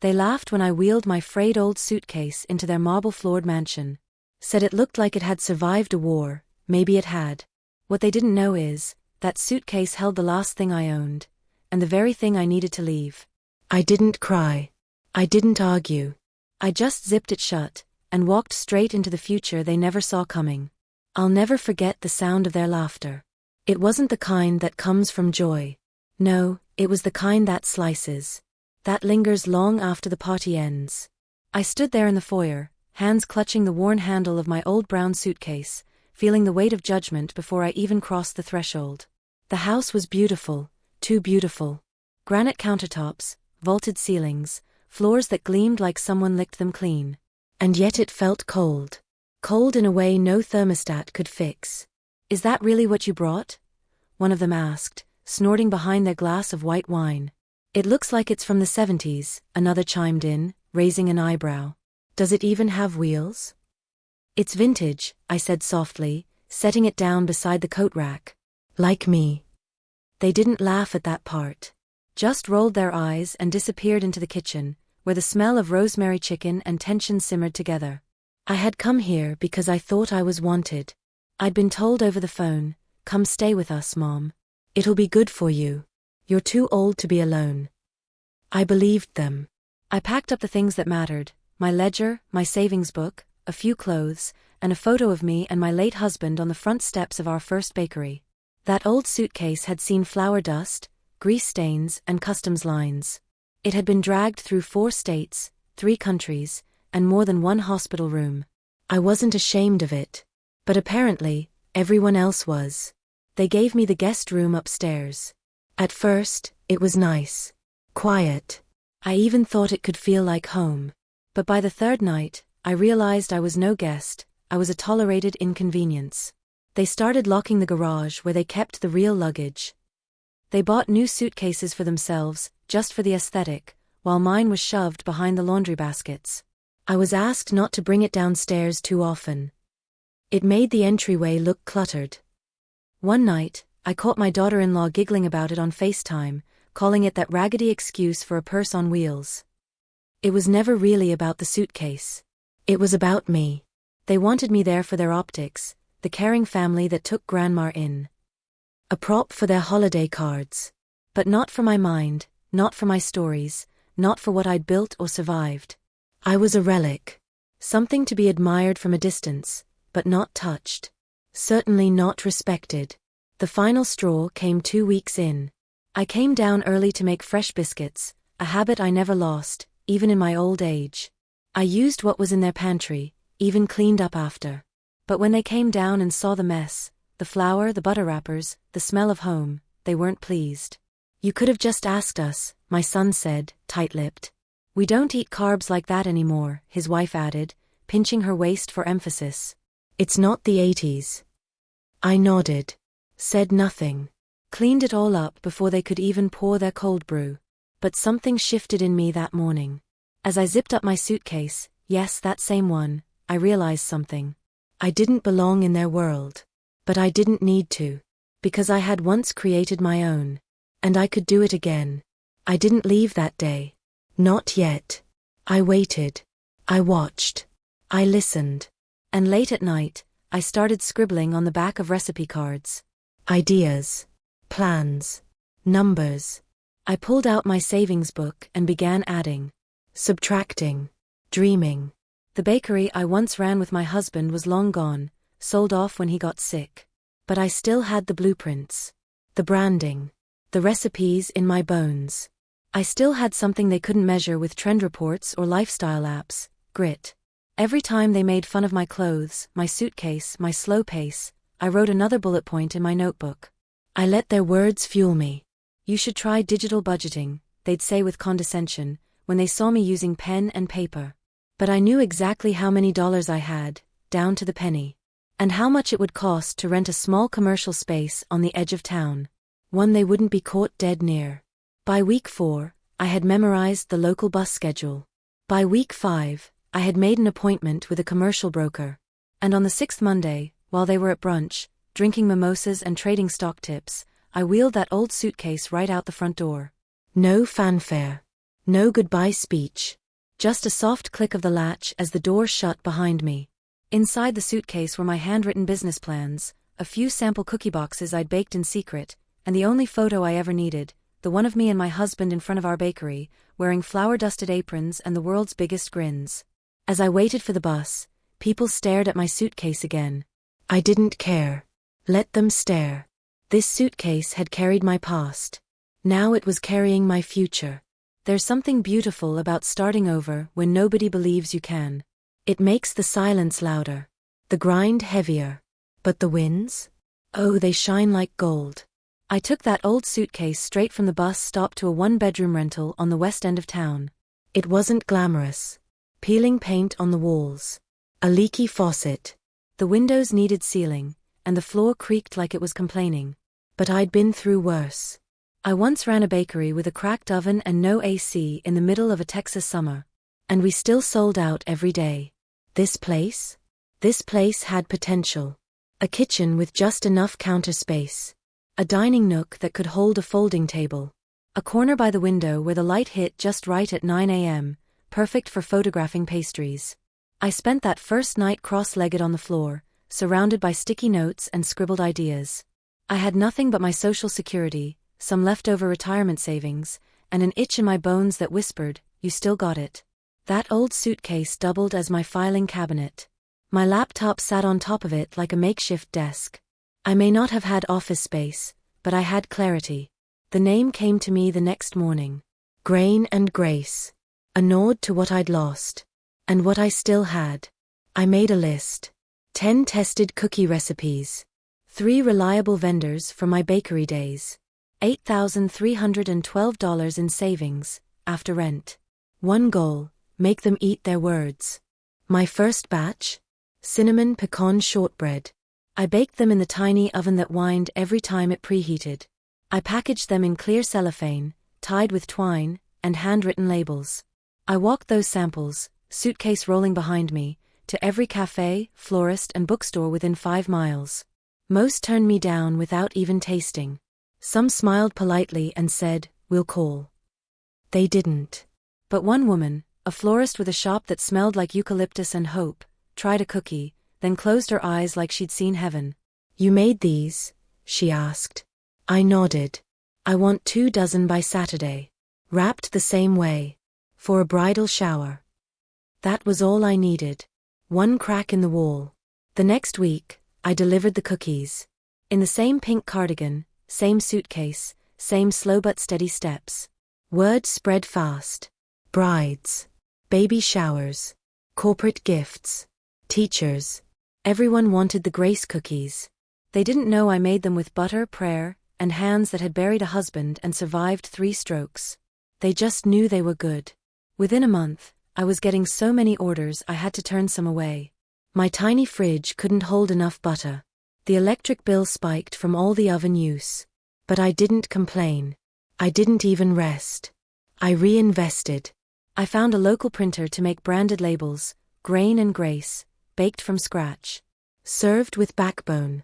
They laughed when I wheeled my frayed old suitcase into their marble-floored mansion. Said it looked like it had survived a war. Maybe it had. What they didn't know is, that suitcase held the last thing I owned, and the very thing I needed to leave. I didn't cry. I didn't argue. I just zipped it shut, and walked straight into the future they never saw coming. I'll never forget the sound of their laughter. It wasn't the kind that comes from joy. No, it was the kind that slices. That lingers long after the party ends. I stood there in the foyer, hands clutching the worn handle of my old brown suitcase, feeling the weight of judgment before I even crossed the threshold. The house was beautiful, too beautiful. Granite countertops, vaulted ceilings, floors that gleamed like someone licked them clean. And yet it felt cold. Cold in a way no thermostat could fix. "Is that really what you brought?" one of them asked, snorting behind their glass of white wine. "It looks like it's from the 70s, another chimed in, raising an eyebrow. "Does it even have wheels?" "It's vintage," I said softly, setting it down beside the coat rack. "Like me." They didn't laugh at that part. Just rolled their eyes and disappeared into the kitchen, where the smell of rosemary chicken and tension simmered together. I had come here because I thought I was wanted. I'd been told over the phone, "Come stay with us, Mom. It'll be good for you. You're too old to be alone." I believed them. I packed up the things that mattered, my ledger, my savings book, a few clothes, and a photo of me and my late husband on the front steps of our first bakery. That old suitcase had seen flour dust, grease stains, and customs lines. It had been dragged through 4 states, 3 countries, and more than 1 hospital room. I wasn't ashamed of it. But apparently, everyone else was. They gave me the guest room upstairs. At first, it was nice. Quiet. I even thought it could feel like home. But by the 3rd night, I realized I was no guest, I was a tolerated inconvenience. They started locking the garage where they kept the real luggage. They bought new suitcases for themselves, just for the aesthetic, while mine was shoved behind the laundry baskets. I was asked not to bring it downstairs too often. It made the entryway look cluttered. One night, I caught my daughter-in-law giggling about it on FaceTime, calling it that raggedy excuse for a purse on wheels. It was never really about the suitcase. It was about me. They wanted me there for their optics, the caring family that took Grandma in. A prop for their holiday cards. But not for my mind, not for my stories, not for what I'd built or survived. I was a relic. Something to be admired from a distance, but not touched. Certainly not respected. The final straw came 2 weeks in. I came down early to make fresh biscuits, a habit I never lost, even in my old age. I used what was in their pantry, even cleaned up after. But when they came down and saw the mess, the flour, the butter wrappers, the smell of home, they weren't pleased. "You could have just asked us," my son said, tight-lipped. "We don't eat carbs like that anymore," his wife added, pinching her waist for emphasis. "It's not the 80s. I nodded. Said nothing. Cleaned it all up before they could even pour their cold brew. But something shifted in me that morning. As I zipped up my suitcase, yes, that same one, I realized something. I didn't belong in their world. But I didn't need to. Because I had once created my own. And I could do it again. I didn't leave that day. Not yet. I waited. I watched. I listened. And late at night, I started scribbling on the back of recipe cards. Ideas. Plans. Numbers. I pulled out my savings book and began adding. Subtracting. Dreaming. The bakery I once ran with my husband was long gone, sold off when he got sick. But I still had the blueprints. The branding. The recipes in my bones. I still had something they couldn't measure with trend reports or lifestyle apps, grit. Every time they made fun of my clothes, my suitcase, my slow pace, I wrote another bullet point in my notebook. I let their words fuel me. "You should try digital budgeting," they'd say with condescension, when they saw me using pen and paper. But I knew exactly how many dollars I had, down to the penny. And how much it would cost to rent a small commercial space on the edge of town. One they wouldn't be caught dead near. By week 4, I had memorized the local bus schedule. By week 5, I had made an appointment with a commercial broker. And on the 6th Monday, while they were at brunch, drinking mimosas and trading stock tips, I wheeled that old suitcase right out the front door. No fanfare. No goodbye speech. Just a soft click of the latch as the door shut behind me. Inside the suitcase were my handwritten business plans, a few sample cookie boxes I'd baked in secret, and the only photo I ever needed, the one of me and my husband in front of our bakery, wearing flour-dusted aprons and the world's biggest grins. As I waited for the bus, people stared at my suitcase again. I didn't care. Let them stare. This suitcase had carried my past. Now it was carrying my future. There's something beautiful about starting over when nobody believes you can. It makes the silence louder, the grind heavier. But the wins? Oh, they shine like gold. I took that old suitcase straight from the bus stop to a one-bedroom rental on the west end of town. It wasn't glamorous. Peeling paint on the walls. A leaky faucet. The windows needed sealing, and the floor creaked like it was complaining. But I'd been through worse. I once ran a bakery with a cracked oven and no AC in the middle of a Texas summer. And we still sold out every day. This place? This place had potential. A kitchen with just enough counter space. A dining nook that could hold a folding table. A corner by the window where the light hit just right at 9 a.m., perfect for photographing pastries. I spent that first night cross-legged on the floor, surrounded by sticky notes and scribbled ideas. I had nothing but my social security, some leftover retirement savings, and an itch in my bones that whispered, "You still got it." That old suitcase doubled as my filing cabinet. My laptop sat on top of it like a makeshift desk. I may not have had office space, but I had clarity. The name came to me the next morning. Grain and Grace. A nod to what I'd lost. And what I still had. I made a list. 10 tested cookie recipes. 3 reliable vendors from my bakery days. $8,312 in savings, after rent. One goal, make them eat their words. My first batch? Cinnamon pecan shortbread. I baked them in the tiny oven that whined every time it preheated. I packaged them in clear cellophane, tied with twine, and handwritten labels. I walked those samples, suitcase rolling behind me, to every cafe, florist and bookstore within 5 miles. Most turned me down without even tasting. Some smiled politely and said, "We'll call." They didn't. But one woman, a florist with a shop that smelled like eucalyptus and hope, tried a cookie, then closed her eyes like she'd seen heaven. "You made these?" she asked. I nodded. "I want 2 dozen by Saturday. Wrapped the same way. For a bridal shower." That was all I needed. One crack in the wall. The next week, I delivered the cookies. In the same pink cardigan, same suitcase, same slow but steady steps. Word spread fast. Brides. Baby showers. Corporate gifts. Teachers. Everyone wanted the Grace cookies. They didn't know I made them with butter, prayer, and hands that had buried a husband and survived 3 strokes. They just knew they were good. Within a month, I was getting so many orders I had to turn some away. My tiny fridge couldn't hold enough butter. The electric bill spiked from all the oven use. But I didn't complain. I didn't even rest. I reinvested. I found a local printer to make branded labels, Grain and Grace, baked from scratch. Served with backbone.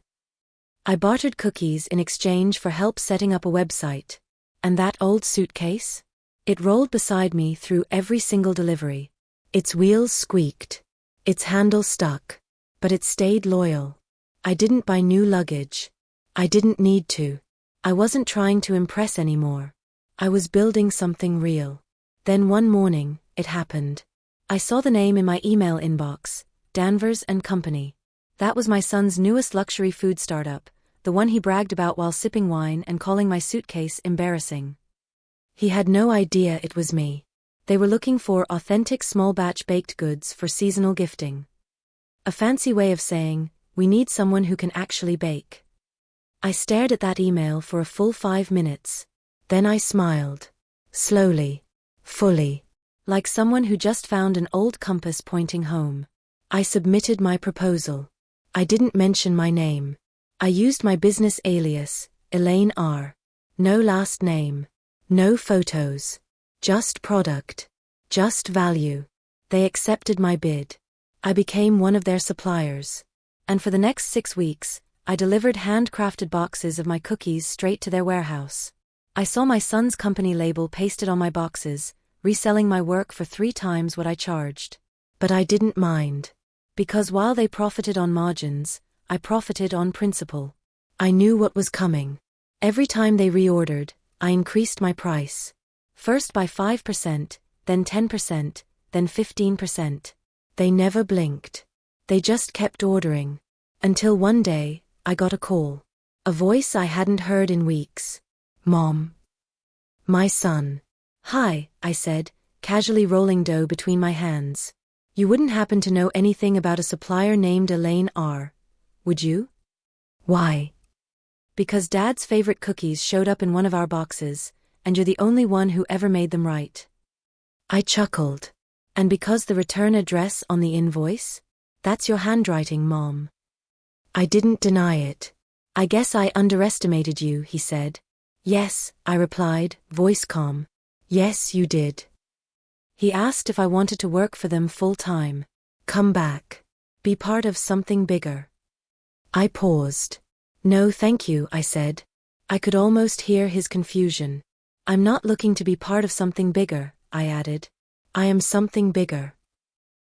I bartered cookies in exchange for help setting up a website. And that old suitcase? It rolled beside me through every single delivery. Its wheels squeaked. Its handle stuck. But it stayed loyal. I didn't buy new luggage. I didn't need to. I wasn't trying to impress anymore. I was building something real. Then one morning, it happened. I saw the name in my email inbox, Danvers and Company. That was my son's newest luxury food startup, the one he bragged about while sipping wine and calling my suitcase embarrassing. He had no idea it was me. They were looking for authentic small-batch baked goods for seasonal gifting. A fancy way of saying, we need someone who can actually bake. I stared at that email for a full 5 minutes. Then I smiled. Slowly. Fully. Like someone who just found an old compass pointing home. I submitted my proposal. I didn't mention my name. I used my business alias, Elaine R. No last name. No photos. Just product. Just value. They accepted my bid. I became one of their suppliers. And for the next 6 weeks, I delivered handcrafted boxes of my cookies straight to their warehouse. I saw my son's company label pasted on my boxes, reselling my work for 3 times what I charged. But I didn't mind. Because while they profited on margins, I profited on principle. I knew what was coming. Every time they reordered, I increased my price. First by 5%, then 10%, then 15%. They never blinked. They just kept ordering. Until one day, I got a call. A voice I hadn't heard in weeks. Mom. My son. Hi, I said, casually rolling dough between my hands. You wouldn't happen to know anything about a supplier named Elaine R., would you? Why? Because Dad's favorite cookies showed up in one of our boxes, and you're the only one who ever made them right. I chuckled. And because the return address on the invoice? That's your handwriting, Mom. I didn't deny it. I guess I underestimated you, he said. Yes, I replied, voice calm. Yes, you did. He asked if I wanted to work for them full-time. Come back. Be part of something bigger. I paused. No, thank you, I said. I could almost hear his confusion. I'm not looking to be part of something bigger, I added. I am something bigger.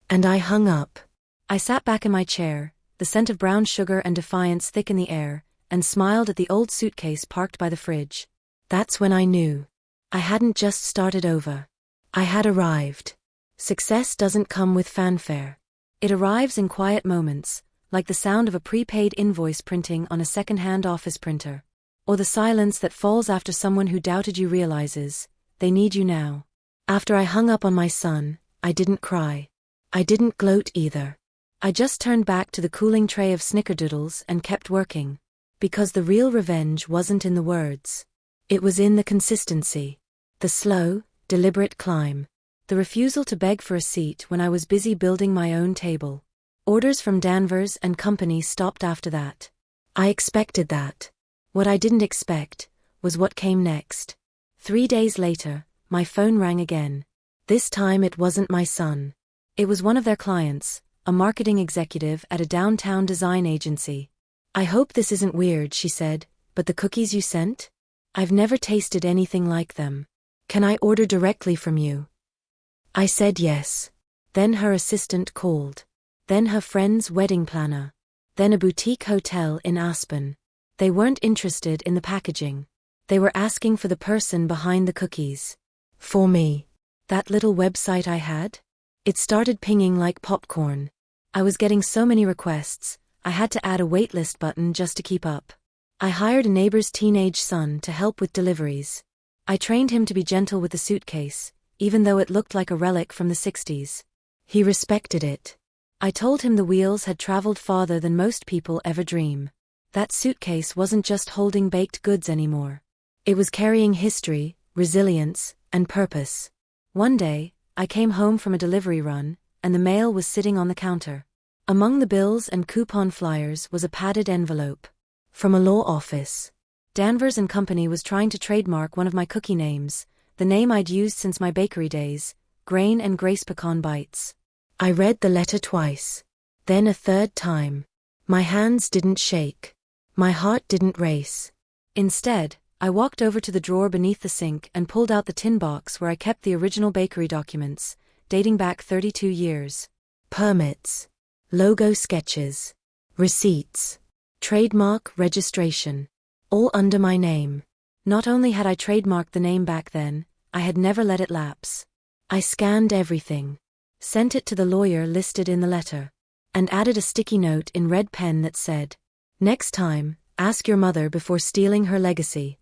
And I hung up. I sat back in my chair, the scent of brown sugar and defiance thick in the air, and smiled at the old suitcase parked by the fridge. That's when I knew. I hadn't just started over. I had arrived. Success doesn't come with fanfare. It arrives in quiet moments, like the sound of a prepaid invoice printing on a second-hand office printer. Or the silence that falls after someone who doubted you realizes, they need you now. After I hung up on my son, I didn't cry. I didn't gloat either. I just turned back to the cooling tray of snickerdoodles and kept working. Because the real revenge wasn't in the words. It was in the consistency. The slow, deliberate climb. The refusal to beg for a seat when I was busy building my own table. Orders from Danvers and Company stopped after that. I expected that. What I didn't expect was what came next. 3 days later, my phone rang again. This time it wasn't my son. It was one of their clients, a marketing executive at a downtown design agency. I hope this isn't weird, she said, but the cookies you sent? I've never tasted anything like them. Can I order directly from you? I said yes. Then her assistant called. Then her friend's wedding planner. Then a boutique hotel in Aspen. They weren't interested in the packaging. They were asking for the person behind the cookies. For me. That little website I had? It started pinging like popcorn. I was getting so many requests, I had to add a waitlist button just to keep up. I hired a neighbor's teenage son to help with deliveries. I trained him to be gentle with the suitcase, even though it looked like a relic from the 60s. He respected it. I told him the wheels had traveled farther than most people ever dream. That suitcase wasn't just holding baked goods anymore. It was carrying history, resilience, and purpose. One day, I came home from a delivery run, and the mail was sitting on the counter. Among the bills and coupon flyers was a padded envelope. From a law office. Danvers and Company was trying to trademark one of my cookie names, the name I'd used since my bakery days, Grain and Grace Pecan Bites. I read the letter twice. Then a third time. My hands didn't shake. My heart didn't race. Instead, I walked over to the drawer beneath the sink and pulled out the tin box where I kept the original bakery documents, dating back 32 years. Permits. Logo sketches. Receipts. Trademark registration. All under my name. Not only had I trademarked the name back then, I had never let it lapse. I scanned everything. Sent it to the lawyer listed in the letter. And added a sticky note in red pen that said, "Next time, ask your mother before stealing her legacy."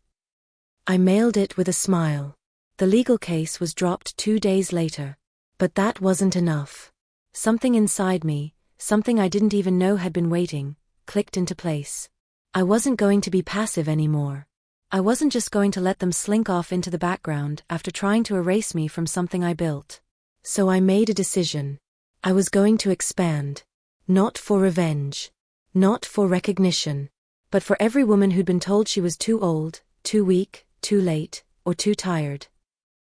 I mailed it with a smile. The legal case was dropped 2 days later. But that wasn't enough. Something inside me, something I didn't even know had been waiting, clicked into place. I wasn't going to be passive anymore. I wasn't just going to let them slink off into the background after trying to erase me from something I built. So I made a decision. I was going to expand. Not for revenge. Not for recognition. But for every woman who'd been told she was too old, too weak, too late, or too tired.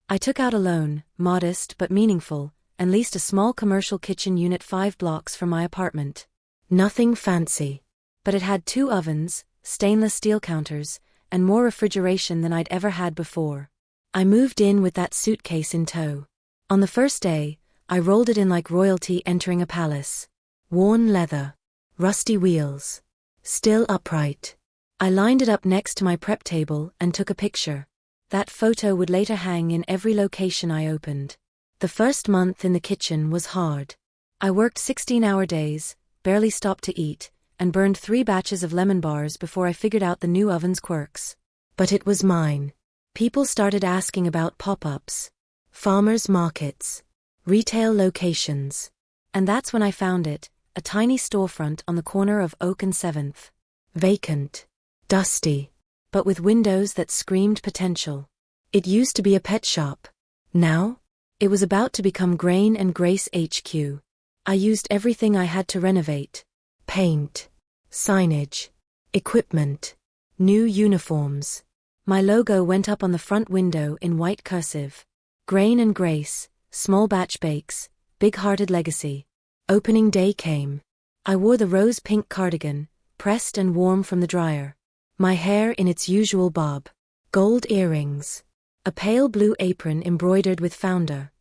I took out a loan, modest but meaningful, and leased a small commercial kitchen unit 5 blocks from my apartment. Nothing fancy. But it had 2 ovens, stainless steel counters, and more refrigeration than I'd ever had before. I moved in with that suitcase in tow. On the first day, I rolled it in like royalty entering a palace. Worn leather. Rusty wheels. Still upright. I lined it up next to my prep table and took a picture. That photo would later hang in every location I opened. The first month in the kitchen was hard. I worked 16-hour days, barely stopped to eat, and burned 3 batches of lemon bars before I figured out the new oven's quirks. But it was mine. People started asking about pop-ups, farmers markets, retail locations. And that's when I found it, a tiny storefront on the corner of Oak and 7th. Vacant. Dusty. But with windows that screamed potential. It used to be a pet shop. Now? It was about to become Grain and Grace HQ. I used everything I had to renovate. Paint. Signage. Equipment. New uniforms. My logo went up on the front window in white cursive. Grain and Grace, small batch bakes, big-hearted legacy. Opening day came. I wore the rose-pink cardigan, pressed and warm from the dryer. My hair in its usual bob. Gold earrings. A pale blue apron embroidered with founder.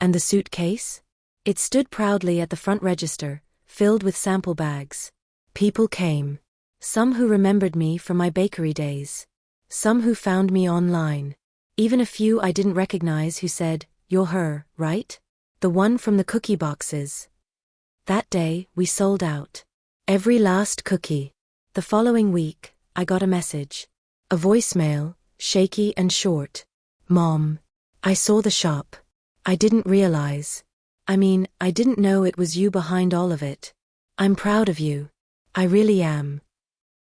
And the suitcase? It stood proudly at the front register, filled with sample bags. People came. Some who remembered me from my bakery days. Some who found me online. Even a few I didn't recognize who said, "You're her, right? The one from the cookie boxes." That day, we sold out. Every last cookie. The following week, I got a message. A voicemail, shaky and short. "Mom, I saw the shop. I didn't realize. I didn't know it was you behind all of it. I'm proud of you. I really am."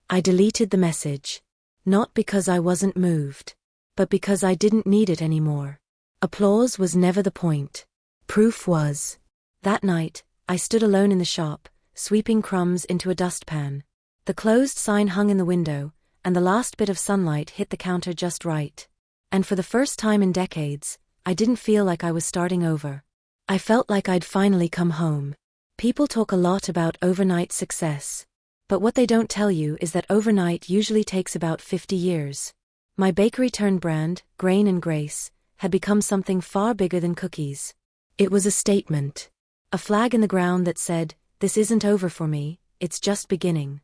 I deleted the message. Not because I wasn't moved. But because I didn't need it anymore. Applause was never the point. Proof was. That night, I stood alone in the shop, sweeping crumbs into a dustpan. The closed sign hung in the window, and the last bit of sunlight hit the counter just right. And for the first time in decades, I didn't feel like I was starting over. I felt like I'd finally come home. People talk a lot about overnight success. But what they don't tell you is that overnight usually takes about 50 years. My bakery-turned-brand, Grain and Grace, had become something far bigger than cookies. It was a statement. A flag in the ground that said, "This isn't over for me, it's just beginning."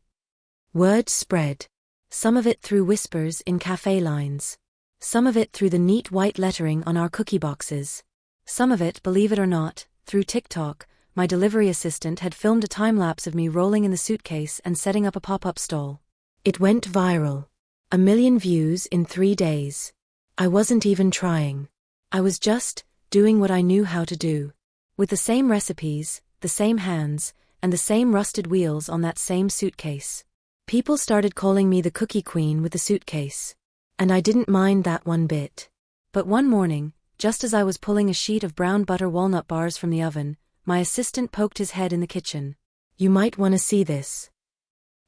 Word spread. Some of it through whispers in cafe lines. Some of it through the neat white lettering on our cookie boxes. Some of it, believe it or not, through TikTok. My delivery assistant had filmed a time-lapse of me rolling in the suitcase and setting up a pop-up stall. It went viral. 1 million views in 3 days. I wasn't even trying. I was just doing what I knew how to do. With the same recipes, the same hands, and the same rusted wheels on that same suitcase. People started calling me the cookie queen with the suitcase. And I didn't mind that one bit. But one morning, just as I was pulling a sheet of brown butter walnut bars from the oven, my assistant poked his head in the kitchen. "You might want to see this."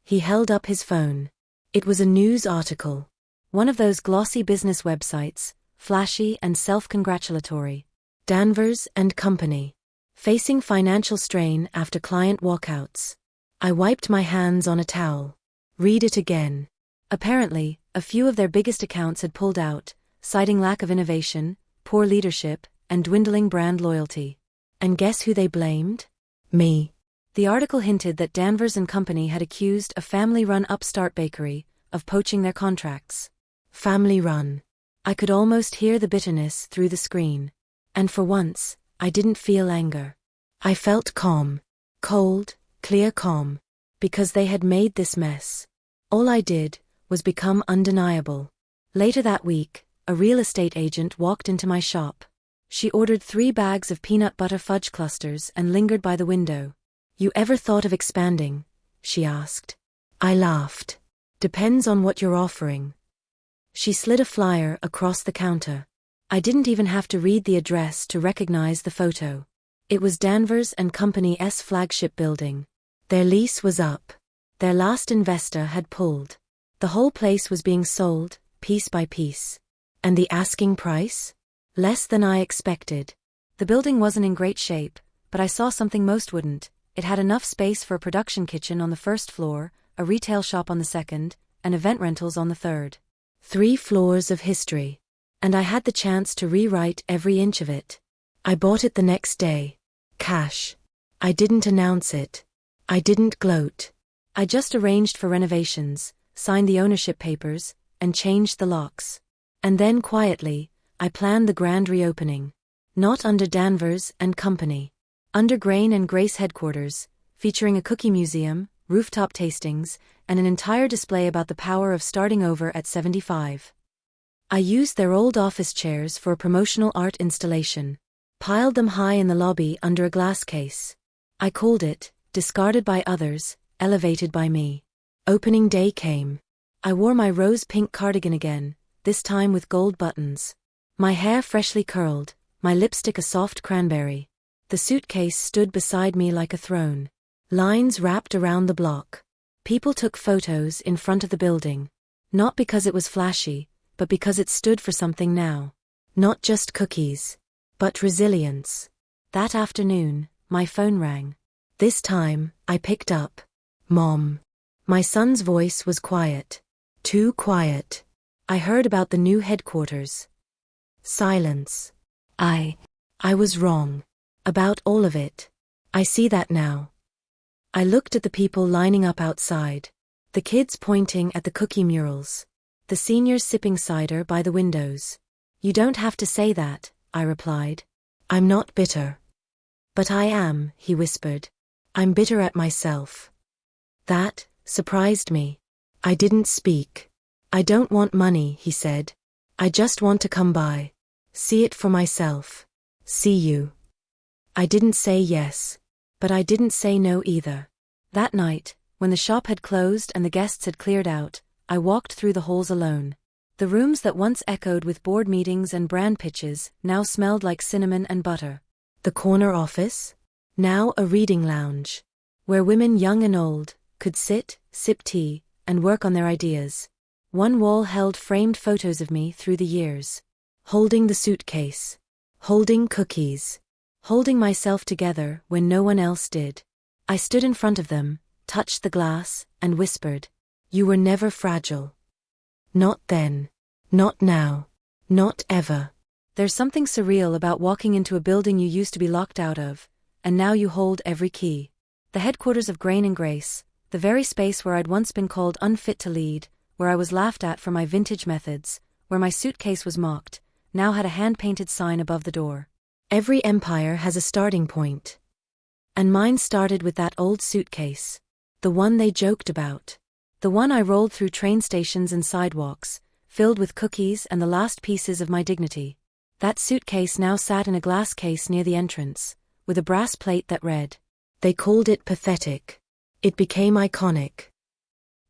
He held up his phone. It was a news article. One of those glossy business websites, flashy and self-congratulatory. Danvers and Company. Facing financial strain after client walkouts. I wiped my hands on a towel. Read it again. Apparently, a few of their biggest accounts had pulled out, citing lack of innovation, poor leadership, and dwindling brand loyalty. And guess who they blamed? Me. The article hinted that Danvers and Company had accused a family-run upstart bakery of poaching their contracts. Family-run. I could almost hear the bitterness through the screen. And for once, I didn't feel anger. I felt calm. Cold, clear calm. Because they had made this mess. All I did was become undeniable. Later that week, a real estate agent walked into my shop. She ordered 3 bags of peanut butter fudge clusters and lingered by the window. "You ever thought of expanding?" she asked. I laughed. "Depends on what you're offering." She slid a flyer across the counter. I didn't even have to read the address to recognize the photo. It was Danvers and Company's flagship building. Their lease was up. Their last investor had pulled. The whole place was being sold, piece by piece. And the asking price? Less than I expected. The building wasn't in great shape, but I saw something most wouldn't. It had enough space for a production kitchen on the first floor, a retail shop on the second, and event rentals on the third. 3 floors of history. And I had the chance to rewrite every inch of it. I bought it the next day. Cash. I didn't announce it. I didn't gloat. I just arranged for renovations, signed the ownership papers, and changed the locks. And then quietly, I planned the grand reopening. Not under Danvers and Company. Under Grain and Grace headquarters, featuring a cookie museum, rooftop tastings, and an entire display about the power of starting over at 75. I used their old office chairs for a promotional art installation. Piled them high in the lobby under a glass case. I called it, discarded by others, elevated by me. Opening day came. I wore my rose-pink cardigan again, this time with gold buttons. My hair freshly curled, my lipstick a soft cranberry. The suitcase stood beside me like a throne. Lines wrapped around the block. People took photos in front of the building. Not because it was flashy, but because it stood for something now. Not just cookies, but resilience. That afternoon, my phone rang. This time, I picked up. Mom. My son's voice was quiet. Too quiet. I heard about the new headquarters. Silence. I was wrong. About all of it. I see that now. I looked at the people lining up outside. The kids pointing at the cookie murals. The seniors sipping cider by the windows. You don't have to say that, I replied. I'm not bitter. But I am, he whispered. I'm bitter at myself. That surprised me. I didn't speak. I don't want money, he said. I just want to come by. See it for myself. See you. I didn't say yes. But I didn't say no either. That night, when the shop had closed and the guests had cleared out, I walked through the halls alone. The rooms that once echoed with board meetings and brand pitches now smelled like cinnamon and butter. The corner office? Now a reading lounge. Where women young and old could sit, sip tea, and work on their ideas. One wall held framed photos of me through the years. Holding the suitcase. Holding cookies. Holding myself together when no one else did. I stood in front of them, touched the glass, and whispered, "You were never fragile. Not then. Not now. Not ever." There's something surreal about walking into a building you used to be locked out of, and now you hold every key. The headquarters of Grain and Grace, the very space where I'd once been called unfit to lead, where I was laughed at for my vintage methods, where my suitcase was mocked, now had a hand-painted sign above the door. Every empire has a starting point. And mine started with that old suitcase. The one they joked about. The one I rolled through train stations and sidewalks, filled with cookies and the last pieces of my dignity. That suitcase now sat in a glass case near the entrance, with a brass plate that read. They called it pathetic. It became iconic.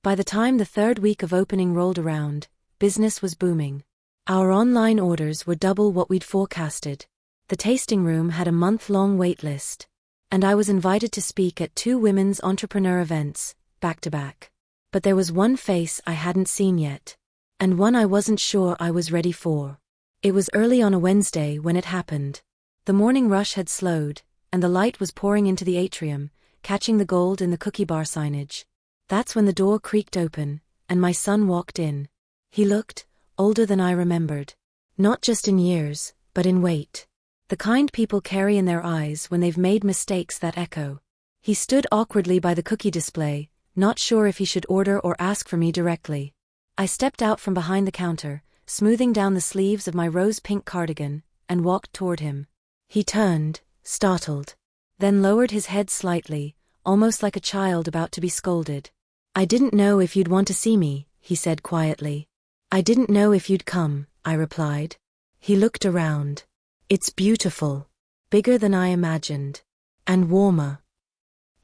By the time the third week of opening rolled around, business was booming. Our online orders were double what we'd forecasted. The tasting room had a month-long wait list. And I was invited to speak at 2 women's entrepreneur events, back-to-back. But there was one face I hadn't seen yet. And one I wasn't sure I was ready for. It was early on a Wednesday when it happened. The morning rush had slowed, and the light was pouring into the atrium, catching the gold in the cookie bar signage. That's when the door creaked open, and my son walked in. He looked older than I remembered. Not just in years, but in weight. The kind people carry in their eyes when they've made mistakes that echo. He stood awkwardly by the cookie display, not sure if he should order or ask for me directly. I stepped out from behind the counter, smoothing down the sleeves of my rose-pink cardigan, and walked toward him. He turned, startled. Then lowered his head slightly, almost like a child about to be scolded. "I didn't know if you'd want to see me," he said quietly. "I didn't know if you'd come," I replied. He looked around. "It's beautiful. Bigger than I imagined. And warmer."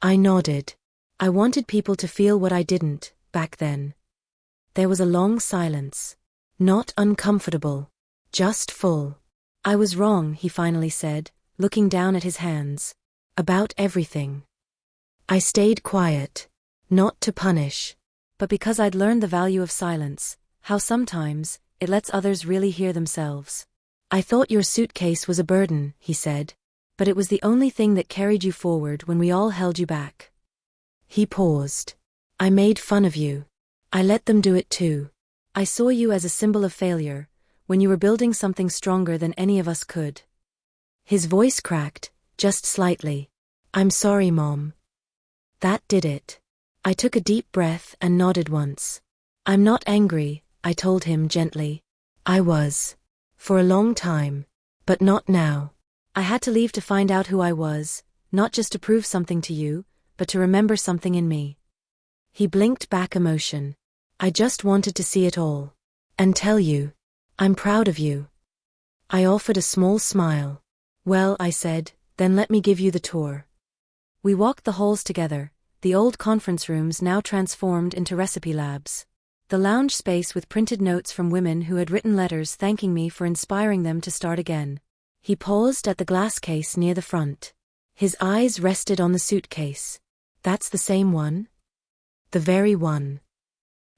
I nodded. I wanted people to feel what I didn't, back then. There was a long silence. Not uncomfortable. Just full. "I was wrong," he finally said, looking down at his hands. "About everything." I stayed quiet. Not to punish. But because I'd learned the value of silence, how sometimes it lets others really hear themselves. "I thought your suitcase was a burden," he said. "But it was the only thing that carried you forward when we all held you back." He paused. "I made fun of you. I let them do it too. I saw you as a symbol of failure, when you were building something stronger than any of us could. His voice cracked, just slightly. I'm sorry, Mom. That did it. I took a deep breath and nodded once. I'm not angry, I told him gently. I was. For a long time. But not now. I had to leave to find out who I was, not just to prove something to you, but to remember something in me. He blinked back emotion. I just wanted to see it all. And tell you. I'm proud of you. I offered a small smile. Well, I said, then let me give you the tour. We walked the halls together, the old conference rooms now transformed into recipe labs. The lounge space with printed notes from women who had written letters thanking me for inspiring them to start again. He paused at the glass case near the front. His eyes rested on the suitcase. That's the same one? The very one.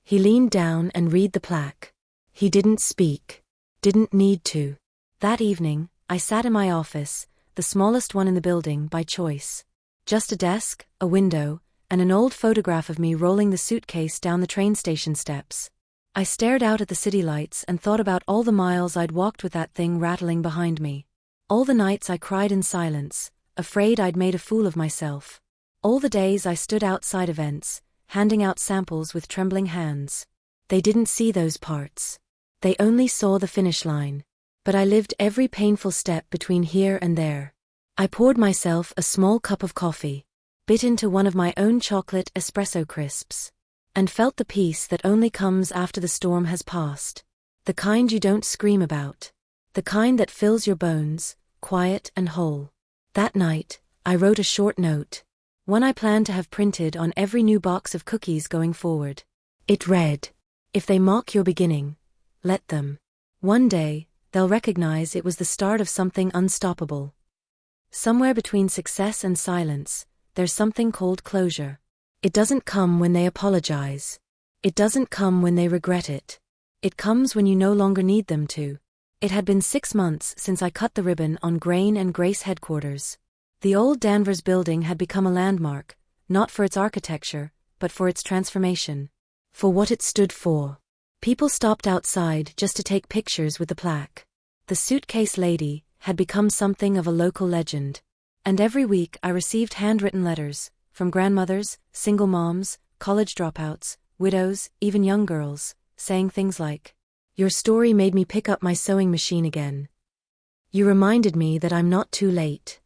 He leaned down and read the plaque. He didn't speak. Didn't need to. That evening, I sat in my office, the smallest one in the building by choice. Just a desk, a window, and an old photograph of me rolling the suitcase down the train station steps. I stared out at the city lights and thought about all the miles I'd walked with that thing rattling behind me. All the nights I cried in silence, afraid I'd made a fool of myself. All the days I stood outside events, handing out samples with trembling hands. They didn't see those parts. They only saw the finish line. But I lived every painful step between here and there. I poured myself a small cup of coffee, bit into one of my own chocolate espresso crisps, and felt the peace that only comes after the storm has passed. The kind you don't scream about. The kind that fills your bones, quiet and whole. That night, I wrote a short note. One I planned to have printed on every new box of cookies going forward. It read, if they mock your beginning, let them. One day, they'll recognize it was the start of something unstoppable. Somewhere between success and silence, there's something called closure. It doesn't come when they apologize. It doesn't come when they regret it. It comes when you no longer need them to. It had been 6 months since I cut the ribbon on Grain and Grace headquarters. The old Danvers building had become a landmark, not for its architecture, but for its transformation. For what it stood for. People stopped outside just to take pictures with the plaque. The suitcase lady had become something of a local legend. And every week I received handwritten letters, from grandmothers, single moms, college dropouts, widows, even young girls, saying things like, your story made me pick up my sewing machine again. You reminded me that I'm not too late.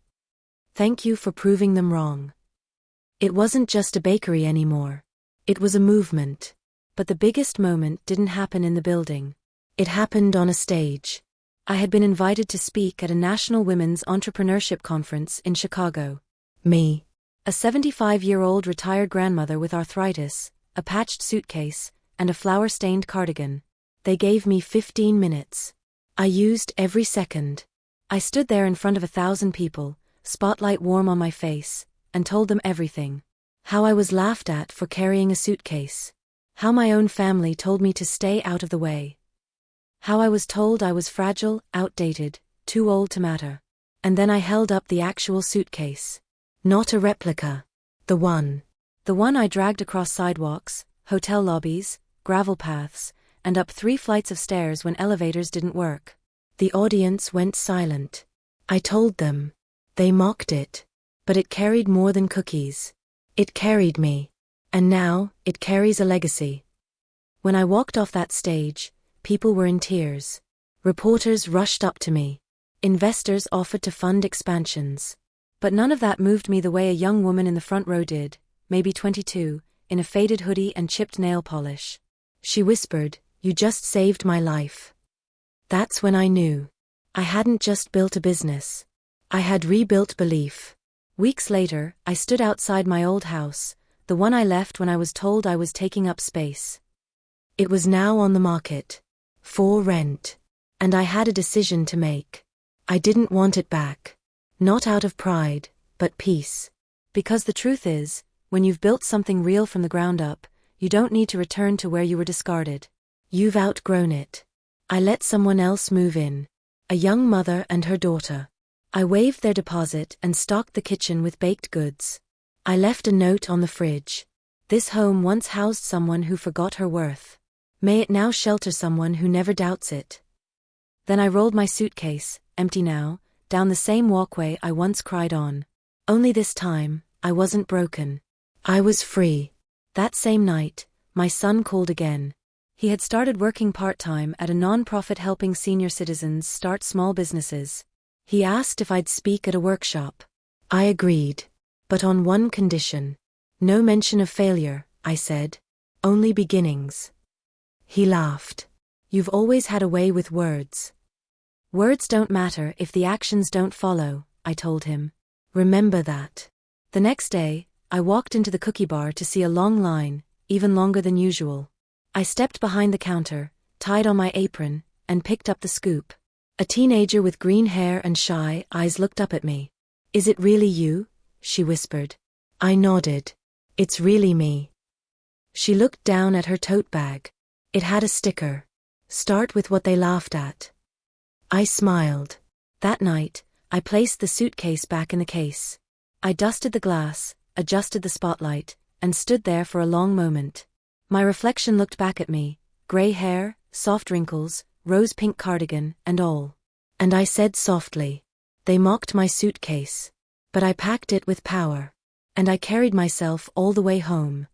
Thank you for proving them wrong. It wasn't just a bakery anymore. It was a movement. But the biggest moment didn't happen in the building. It happened on a stage. I had been invited to speak at a National Women's Entrepreneurship Conference in Chicago. Me, a 75-year-old retired grandmother with arthritis, a patched suitcase, and a flower-stained cardigan. They gave me 15 minutes. I used every second. I stood there in front of 1,000 people, spotlight warm on my face, and told them everything. How I was laughed at for carrying a suitcase. How my own family told me to stay out of the way. How I was told I was fragile, outdated, too old to matter. And then I held up the actual suitcase. Not a replica. The one. The one I dragged across sidewalks, hotel lobbies, gravel paths, and up 3 flights of stairs when elevators didn't work. The audience went silent. I told them. They mocked it. But it carried more than cookies. It carried me. And now, it carries a legacy. When I walked off that stage, people were in tears. Reporters rushed up to me. Investors offered to fund expansions. But none of that moved me the way a young woman in the front row did, maybe 22, in a faded hoodie and chipped nail polish. She whispered, "You just saved my life." That's when I knew. I hadn't just built a business. I had rebuilt belief. Weeks later, I stood outside my old house, the one I left when I was told I was taking up space. It was now on the market. For rent. And I had a decision to make. I didn't want it back. Not out of pride, but peace. Because the truth is, when you've built something real from the ground up, you don't need to return to where you were discarded. You've outgrown it. I let someone else move in. A young mother and her daughter. I waived their deposit and stocked the kitchen with baked goods. I left a note on the fridge. This home once housed someone who forgot her worth. May it now shelter someone who never doubts it. Then I rolled my suitcase, empty now, down the same walkway I once cried on. Only this time, I wasn't broken. I was free. That same night, my son called again. He had started working part-time at a non-profit helping senior citizens start small businesses. He asked if I'd speak at a workshop. I agreed. But on one condition. No mention of failure, I said. Only beginnings. He laughed. You've always had a way with words. Words don't matter if the actions don't follow, I told him. Remember that. The next day, I walked into the cookie bar to see a long line, even longer than usual. I stepped behind the counter, tied on my apron, and picked up the scoop. A teenager with green hair and shy eyes looked up at me. Is it really you? She whispered. I nodded. It's really me. She looked down at her tote bag. It had a sticker. Start with what they laughed at. I smiled. That night, I placed the suitcase back in the case. I dusted the glass, adjusted the spotlight, and stood there for a long moment. My reflection looked back at me, gray hair, soft wrinkles, rose-pink cardigan, and all. And I said softly, they mocked my suitcase. But I packed it with power. And I carried myself all the way home.